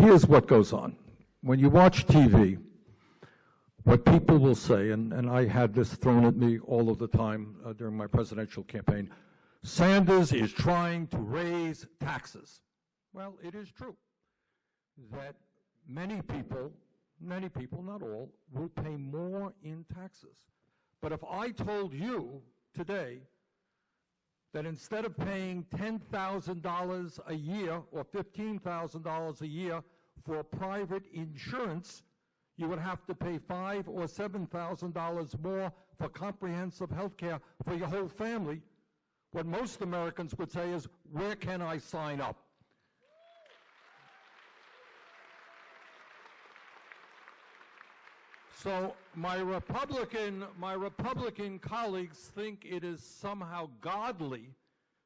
Here's what goes on. When you watch TV, what people will say, and I had this thrown at me all of the time during my presidential campaign, Sanders is trying to raise taxes. Well, it is true that many people, not all, will pay more in taxes. But if I told you today that instead of paying $10,000 a year or $15,000 a year for private insurance, you would have to pay $5,000 or $7,000 more for comprehensive health care for your whole family, what most Americans would say is, where can I sign up? So my Republican colleagues think it is somehow godly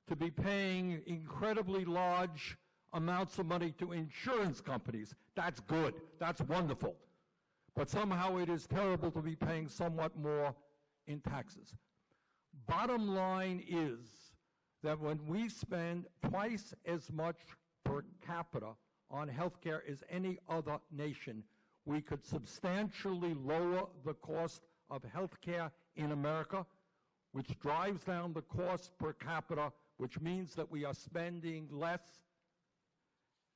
to be paying incredibly large amounts of money to insurance companies. That's good. That's wonderful. But somehow it is terrible to be paying somewhat more in taxes. Bottom line is that when we spend twice as much per capita on healthcare as any other nation, we could substantially lower the cost of healthcare in America, which drives down the cost per capita, which means that we are spending less.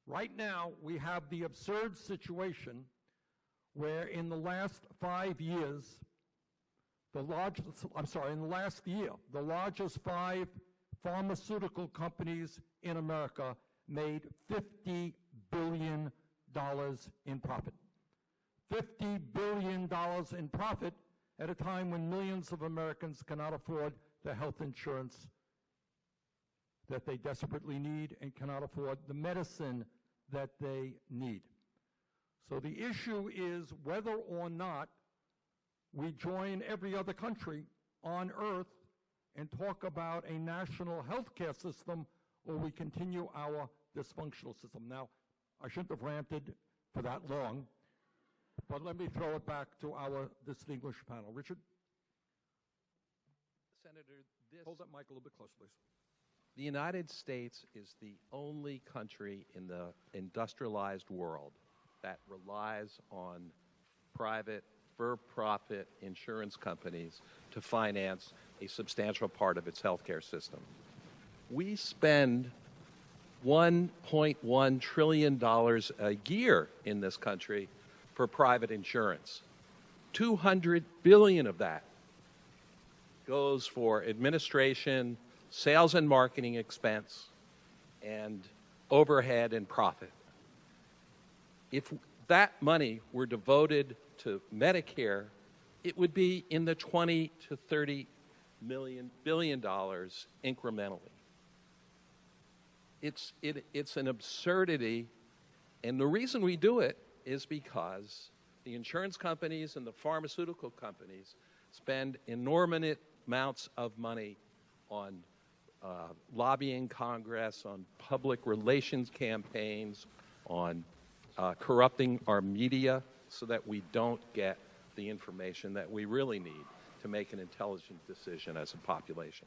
Right now, we have the absurd situation where in the last 5 years, in the last year, the largest 5 pharmaceutical companies in America made $50 billion in profit. $50 billion in profit at a time when millions of Americans cannot afford the health insurance that they desperately need and cannot afford the medicine that they need. So the issue is whether or not we join every other country on earth and talk about a national health care system, or we continue our dysfunctional system. Now, I shouldn't have ranted for that long, but let me throw it back to our distinguished panel. Richard? Senator, hold that mic a little bit closer, please. The United States is the only country in the industrialized world that relies on private, for-profit insurance companies to finance a substantial part of its healthcare system. We spend $1.1 trillion a year in this country for private insurance. $200 billion of that goes for administration, sales and marketing expense, and overhead and profit. If that money were devoted to Medicare, it would be in the $20 to $30 billion incrementally. It's an absurdity, and the reason we do it is because the insurance companies and the pharmaceutical companies spend enormous amounts of money on lobbying Congress, on public relations campaigns, on corrupting our media so that we don't get the information that we really need to make an intelligent decision as a population.